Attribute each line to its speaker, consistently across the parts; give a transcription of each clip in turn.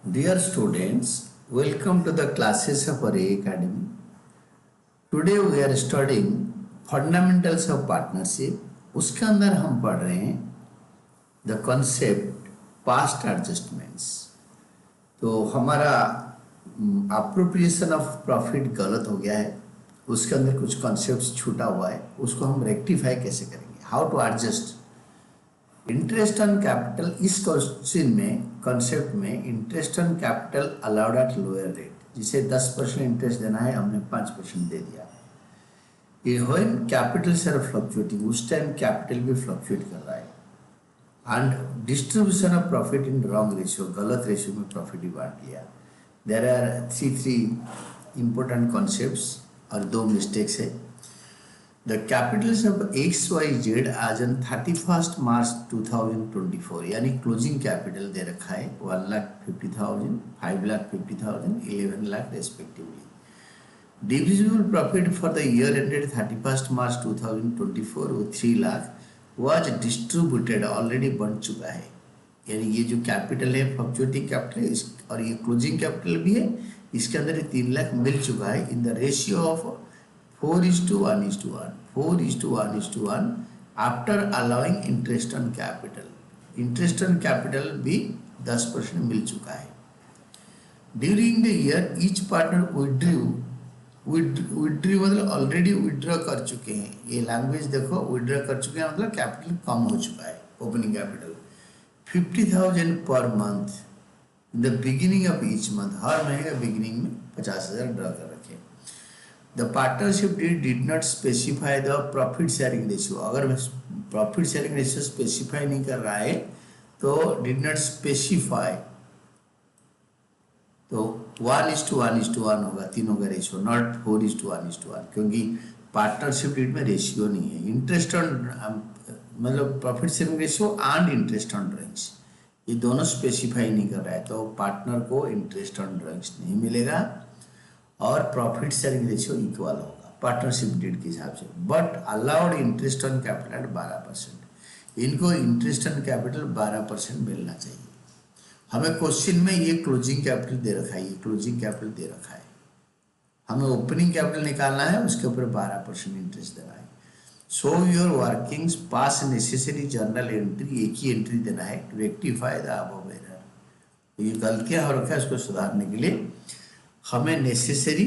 Speaker 1: Dear students, welcome to the classes of Array Academy. Today we are studying fundamentals of partnership. उसके अंदर हम पढ़ रहे हैं the concept past adjustments. तो हमारा appropriation of profit गलत हो गया है, उसके अंदर कुछ concepts छूटा हुआ है, उसको हम rectify कैसे करेंगे? How to adjust? Interest on capital इस क्वेश्चन में कॉन्सेप्ट में interest on capital allowed at lower rate, जिसे 10% इंटरेस्ट देना है हमने 5% दे दिया। ये व्हेन कैपिटल्स आर फ्लक्चुएटिंग, उस टाइम कैपिटल भी फ्लक्चुएट कर रहा है। And distribution of profit in wrong ratio, गलत रेशियो में प्रॉफिट भी बांट लिया। There are three important concepts और 2 मिस्टेक्स है। The capitals of XYZ as on 31st March 2024 यानी क्लोजिंग कैपिटल दे रखा है 1,50,000, 5,50,000, 11 lakh respectively. Divisible profit for the year ended 31st March 2024 वो 3 लाख वाज डिस्ट्रीब्यूटेड, ऑलरेडी बन चुका है। यानी ये जो कैपिटल है फ्लक्चुएटिंग कैपिटल है और ये क्लोजिंग कैपिटल भी है, इसके अंदर 3 लाख मिल चुका है इन the ratio of 4:1:1, 4:1:1 after allowing interest on capital. Interest on capital भी 10% मिल चुका है। During the year each partner withdrew मतलब ऑलरेडी विड्रॉ कर चुके हैं। ये लैंग्वेज देखो, विड्रॉ कर चुके हैं मतलब कैपिटल कम हो चुका है। Opening capital 50,000 per month in the beginning of each month, हर महीने का बिगिनिंग में 50,000 ड्रॉ कर रखे। The partnership did not specify the profit sharing ratio। अगर प्रॉफिट शेयरिंग रेशियो स्पेसिफाई नहीं कर रहा है तो did not specify, तो 1:1:1 होगा, तीनों का रेशियो, नॉट 4:1:1, क्योंकि पार्टनरशिप डीड में रेशियो नहीं है। इंटरेस्ट ऑन मतलब profit sharing ratio and interest on drawings, ये दोनों स्पेसिफाई नहीं कर रहा है, तो पार्टनर को इंटरेस्ट ऑन ड्रॉइंग्स नहीं मिलेगा और प्रॉफिट शेयरिंग रेशियो इक्वल होगा पार्टनरशिप डीड के हिसाब से। But allowed interest on capital at 12%, इनको इंटरेस्ट ऑन कैपिटल 12% मिलना चाहिए। हमें क्वेश्चन में ये क्लोजिंग कैपिटल दे रखा है, ये क्लोजिंग कैपिटल दे रखा है, हमें ओपनिंग कैपिटल निकालना है, उसके ऊपर 12% इंटरेस्ट देना है। So your workings pass necessary journal entry, एक ही एंट्री देना है to rectify the above error. ये गलतियां हो रखा है, उसको सुधारने के लिए हमें नेसेसरी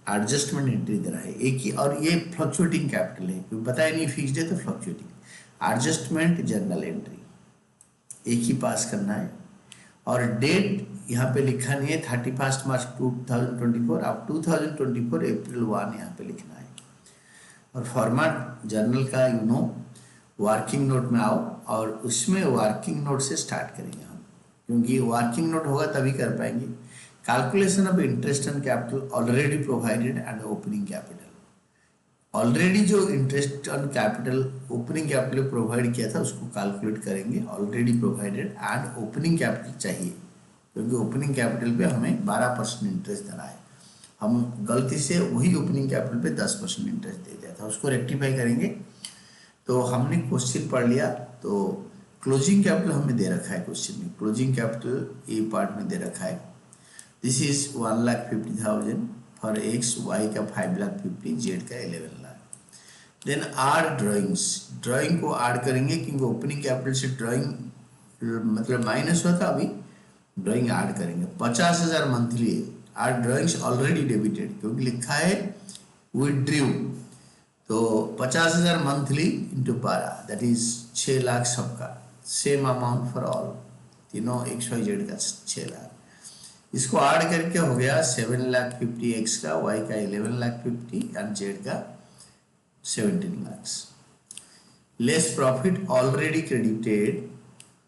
Speaker 1: एडजस्टमेंट एंट्री देना है एक ही। और ये फ्लक्चुएटिंग कैपिटल है, क्योंकि बताया नहीं फिक्स्ड है तो फ्लक्चुएटिंग। एडजस्टमेंट जर्नल एंट्री एक ही पास करना है और डेट यहाँ पे लिखा नहीं है 31st मार्च 2024, अब 2024 अप्रैल 1 यहाँ पे लिखना है। और फॉर्मेट जर्नल का वर्किंग नोट में आओ और उसमें वर्किंग नोट से स्टार्ट करेंगे हम, क्योंकि वर्किंग नोट होगा तभी कर पाएंगे। Calculation of interest on capital already provided and opening capital, already जो interest on capital opening capital provide किया था उसको कैलकुलेट करेंगे, already provided and opening capital चाहिए, क्योंकि ओपनिंग कैपिटल पे हमें 12% इंटरेस्ट देना है। हम गलती से वही ओपनिंग कैपिटल पे 10% इंटरेस्ट दे दिया था, उसको रेक्टिफाई करेंगे। तो हमने क्वेश्चन पढ़ लिया, तो क्लोजिंग कैपिटल हमें दे रखा है क्वेश्चन में, क्लोजिंग कैपिटल ए पार्ट में दे रखा है। This is 1,50,000 for X, Y का 5,50,000, जेड का 11 lakh. Then are drawings, drawing को ऐड करेंगे क्योंकि ओपनिंग कैपिटल से ड्राइंग मतलब माइनस हुआ था, अभी ड्राइंग ऐड करेंगे। 50,000 मंथली है, आर ड्राइंग्स ऑलरेडी डेबिटेड क्योंकि लिखा है विड्रू, तो 50,000 monthly into 12 that is 6 lakh सबका, सेम अमाउंट फॉर ऑल, तीनों XYZ का 6 लाख। इसको ऐड करके हो गया 7,50,000 एक्स का, वाई का 11,50,000 एंड जेड का 17 lakh. Less profit already credited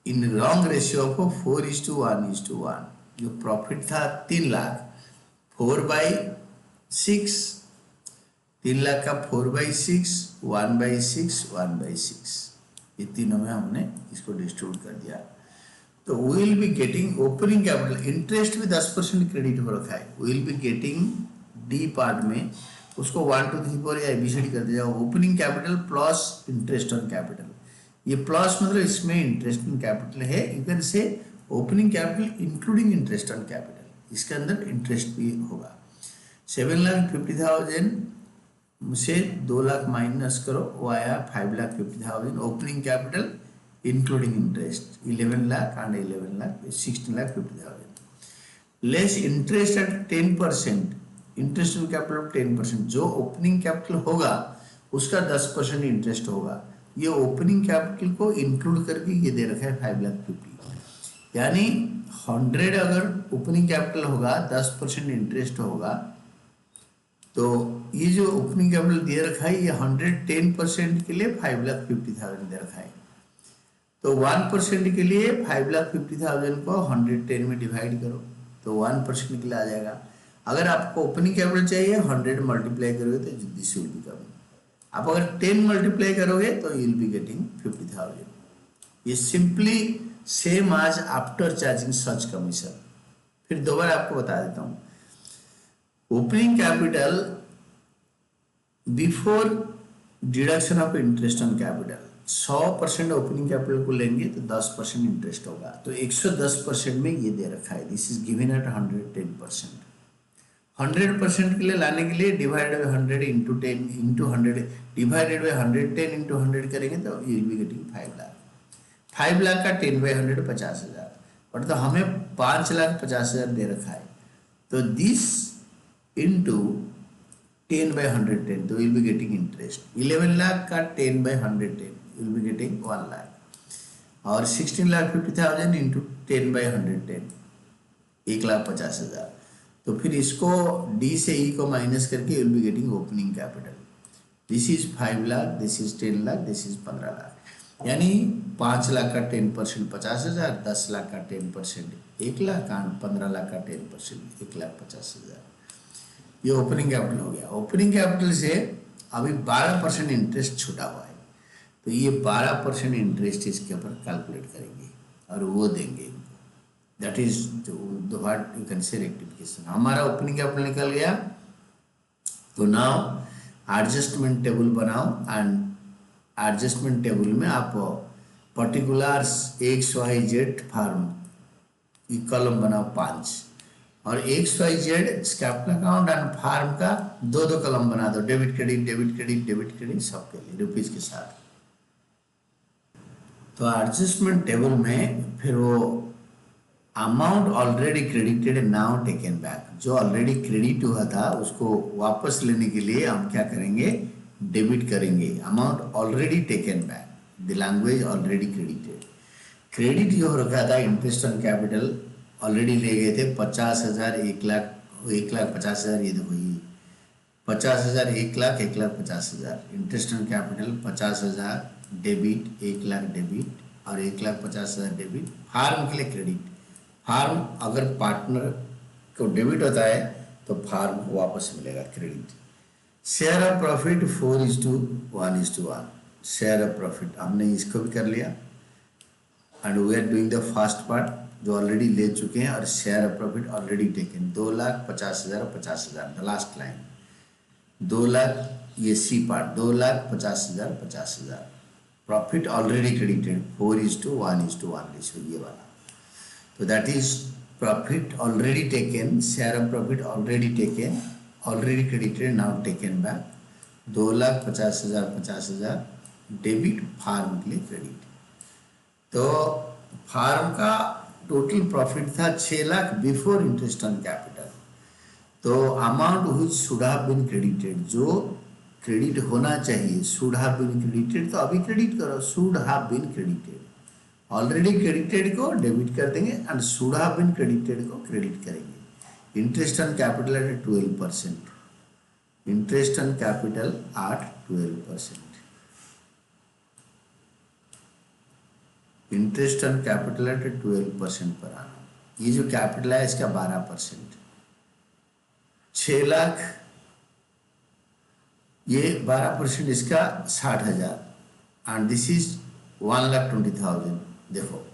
Speaker 1: in wrong ratio of 4:1:1। जो प्रॉफिट था 3 लाख, 4/6, 3 लाख का 4/6, 1/6, 1/6, ये तीनों में हमने इसको डिस्ट्रीब्यूट कर दिया। तो we will be getting opening capital, interest भी 10% क्रेडिट हो रखा है, we will be getting D part में उसको 1 2 3 4 या ABCD कर दिया, opening capital plus interest on capital. ये प्लस मतलब इसमें इंटरेस्ट ऑन कैपिटल है, यू कैन से opening capital including interest on capital, इसके अंदर इंटरेस्ट भी होगा। 7,50,000 से 2 लाख माइनस करो, वो आया 5,50,000। Opening capital including interest 11 lakh and 11 lakh 16,50,000 less interest eight 10%, interest on capital 10%, जो ओपनिंग कैपिटल होगा उसका 10% इंटरेस्ट होगा। ये ओपनिंग कैपिटल को इंक्लूड करके ये दे रखा है 5,50,000, यानी 100 अगर ओपनिंग कैपिटल होगा 10% इंटरेस्ट होगा, तो ये जो ओपनिंग कैपिटल दे रखा है ये 110% के लिए 5,50,000 दे रखा है। तो 1% के लिए 5,50,000 को 110 में डिवाइड करो तो 1% के लिए आ जाएगा। अगर आपको ओपनिंग कैपिटल चाहिए 100 मल्टीप्लाई करोगे तो दिस विल बी कमिंग। आप अगर 10 मल्टीप्लाई करोगे तो यू विल बी गेटिंग 50,000। ये सिंपली सेम आज आफ्टर चार्जिंग सच कमीशन। फिर दोबारा आपको बता देता हूँ, opening capital before deduction of interest on capital 100% opening capital को लेंगे तो 10% इंटरेस्ट होगा, तो 110% में ये दे रखा है। This is given at 110%। 100% के लिए लाने के लिए divided by 100 into 10 into 100 divided by 110 into 100 करेंगे तो you will be getting 5 lakh. 5 lakh का 10 बाय 100 50,000, बट तो हमें 5,50,000 दे रखा है, तो दिस इंटू 10 by 110, तो will be getting interest. 11 lakh का 10 by 110 will be getting 1 lakh, और 16,50,000 इंटू 10 by 110 1,50,000। तो फिर इसको डी से ई को माइनस करके will be getting opening capital. This is 5 lakh, this is 10 lakh, this is 15 lakh, यानी 5 लाख का 10% 50,000, 10 लाख का 10% 1 लाख, और 15 लाख का 10% 1,50,000। ये ओपनिंग कैपिटल हो गया। ओपनिंग कैपिटल से अभी 12% इंटरेस्ट छूटा हुआ है, तो ये 12% इंटरेस्ट इसके ऊपर कैलकुलेट करेंगे और वो देंगे इनको। That is what you can say rectification. हमारा ओपनिंग कैपिटल निकल गया, तो नाउ एडजस्टमेंट टेबल बनाओ, एंड एडजस्टमेंट टेबल में आप पर्टिकुलर्स XYZ फार्म की कॉलम बनाओ 5, और XYZ capital account and firm का 2-2 कॉलम बना दो, debit credit debit credit debit credit सबके लिए रुपीज के साथ। तो एडजस्टमेंट टेबल में फिर वो amount already credited now taken back, जो ऑलरेडी क्रेडिट हुआ था उसको वापस लेने के लिए हम क्या करेंगे, डेबिट करेंगे। Amount already taken back, the language already credited. Credit जो हो रखा था इंटरेस्ट ऑन कैपिटल ऑलरेडी ले गए थे 50,000 1,50,000, ये देखो ये 50,000 1,00,000 1,50,000 interest on capital 50,000 debit 1,00,000 debit और 1,50,000 डेबिट। फार्म के लिए क्रेडिट, फार्म अगर पार्टनर को डेबिट होता है तो फार्म को वापस मिलेगा credit. Share of profit 4:1:1, share of profit हमने इसको भी कर लिया, and we are doing the first part जो ऑलरेडी ले चुके हैं, और share of profit already taken 2,50,000 और 50,000, द लास्ट लाइन 2 लाख, ये सी part 2,50,000 50,000 profit already credited 4:1:1 ratio ये वाला। तो that is profit already taken, share of profit already taken, already credited now taken back 2,50,000 50,000 debit, firm के लिए क्रेडिट। तो farm का total profit था 6 lakh before interest on capital. तो amount which should have been credited, जो credit होना चाहिए, should have been credited, तो अभी क्रेडिट करो, should have been credited. Already credited को डेबिट कर देंगे and should have been credited को क्रेडिट करेंगे। Interest on capital at 12%, interest on capital at 12%, interest on capital at 12% पर आना। ये जो कैपिटल है इसका 12%, 6 लाख, ये 12% इसका 60,000, एंड दिस इज 1,20,000। देखो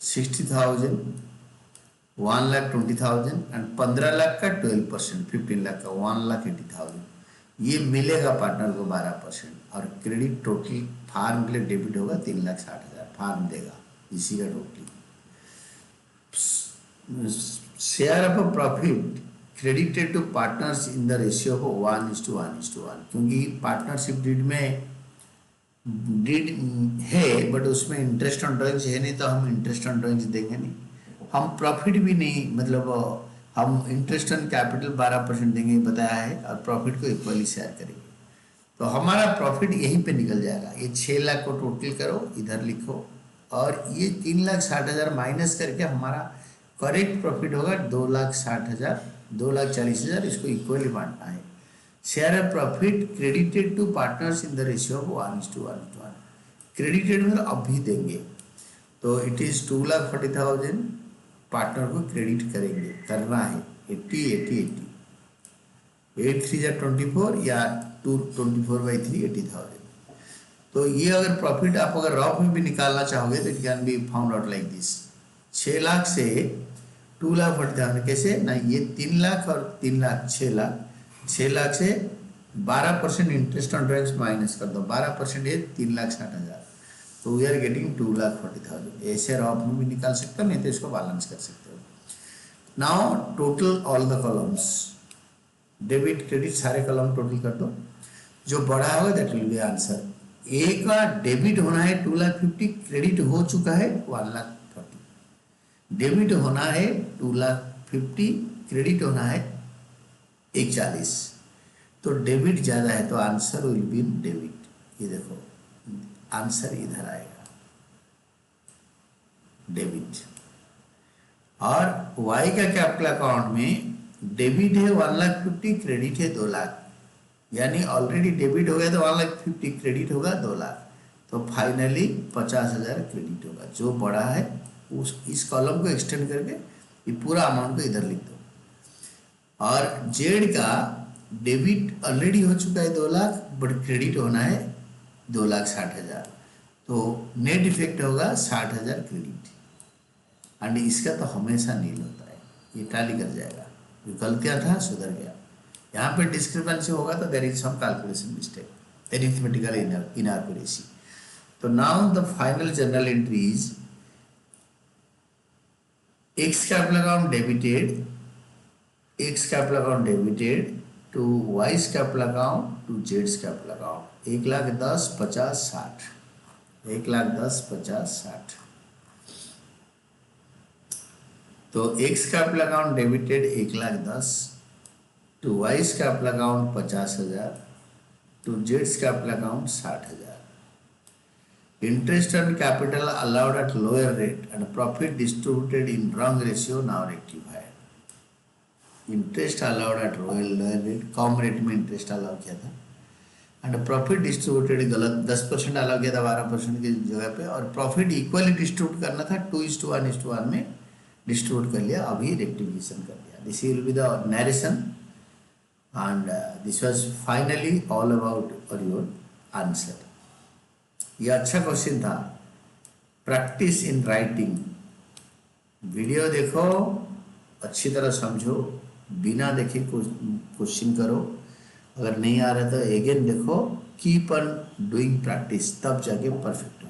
Speaker 1: 60,000 1,20,000 एंड 15 लाख का 12%, 15 लाख का 1,80,000, ये मिलेगा पार्टनर को 12%, और क्रेडिट टोटल फार्म के लिए डेबिट होगा 3,60,000, फार्म देगा इसी का total. Share of profit credited to partners in the ratio of 1:1:1, क्योंकि पार्टनरशिप डीड में डीड है बट उसमें इंटरेस्ट ऑन ड्रॉइंग्स है नहीं, तो हम इंटरेस्ट ऑन ड्रॉइंग्स देंगे नहीं। हम प्रॉफिट भी नहीं, मतलब हम इंटरेस्ट ऑन कैपिटल 12% देंगे बताया है, और प्रॉफिट को इक्वली शेयर करेंगे। तो हमारा प्रॉफिट यहीं पे निकल जाएगा। ये 6 लाख को टोटल करो, इधर लिखो, और ये 3,60,000 माइनस करके हमारा करेक्ट प्रॉफिट होगा 2,60,000, 2,40,000। इसको इक्वली बांटना है। Share of profit credited to partners in the ratio of 1:1:1। Credited मतलब अभी देंगे, तो इट इज 2,40,000 पार्टनर को क्रेडिट करेंगे, करना है 80 80 80, 8 3 जा 24 या 224/3 80,000। तो ये अगर प्रॉफिट आप अगर रॉफ में भी निकालना चाहोगे तो it can be found out like this. 6 lakh से 2,40,000 कैसे ना, ये 3 लाख और 3 लाख 6 लाख, 6 लाख से 12% इंटरेस्ट ऑन ड्रॉइंग्स माइनस कर दो, 12% है 3,60,000, तो वी आर गेटिंग 2,40,000। ऐसे रॉफ में भी निकाल सकते हो, नहीं तो इसको बैलेंस कर सकते हो। Now total all the columns, debit credit सारे कॉलम टोटल कर दो, जो बड़ा होगा दैट विल बी आंसर। ए का डेबिट होना है 2,50,000, क्रेडिट हो चुका है 1,40,000। डेबिट होना है 2,50,000, क्रेडिट होना है 1,40,000। तो डेबिट ज़्यादा है तो आंसर विल बी डेबिट। ये देखो आंसर इधर आएगा डेबिट। और वाई का कैपिटल अकाउंट में डेबिट है 1,50,000, क्रेडिट है 2 लाख, यानी ऑलरेडी डेबिट हो गया तो 1,50,000, क्रेडिट होगा 2 लाख, तो फाइनली 50,000 क्रेडिट होगा। जो बड़ा है उस इस कॉलम को एक्सटेंड करके ये पूरा अमाउंट को इधर लिख दो। और जेड का डेबिट ऑलरेडी हो चुका है 2 लाख, बट क्रेडिट होना है 2,60,000, तो नेट इफेक्ट होगा 60,000 क्रेडिट। एंड इसका तो हमेशा नील होता है, ये टाली कर जाएगा, जो गलतियाँ था सुधर गया। यहाँ पे डिस्क्रिपेंसी होगा तो there is some calculation mistake, arithmetical inaccuracy. तो now the final journal entry is X capital account debited, X capital account debited to Y's capital account to जेड्स कैपिटल अकाउंट 1,10,000 50 60, 1,10,000 50 60। तो X capital account debited 1,10,000 to Y's capital account 50,000 to जेड्स capital account 60,000। Interest on capital allowed at lower rate and profit distributed in wrong ratio now rectified. Interest allowed at lower rate, come rate में interest allow किया था, and profit distributed गलत 10% allow किया था 12% की जगह पे, और प्रॉफिट इक्वली डिस्ट्रीब्यूट करना था 2:1:1 में डिस्ट्रीब्यूट कर लिया, अभी रेक्टिफिकेशन कर दिया। This will be the narration and this was finally all about your answer। ये अच्छा क्वेश्चन था। प्रैक्टिस इन राइटिंग, वीडियो देखो, अच्छी तरह समझो, बिना देखे क्वेश्चन करो, अगर नहीं आ रहा तो अगेन देखो, कीप ऑन डूइंग प्रैक्टिस, तब जाके परफेक्ट।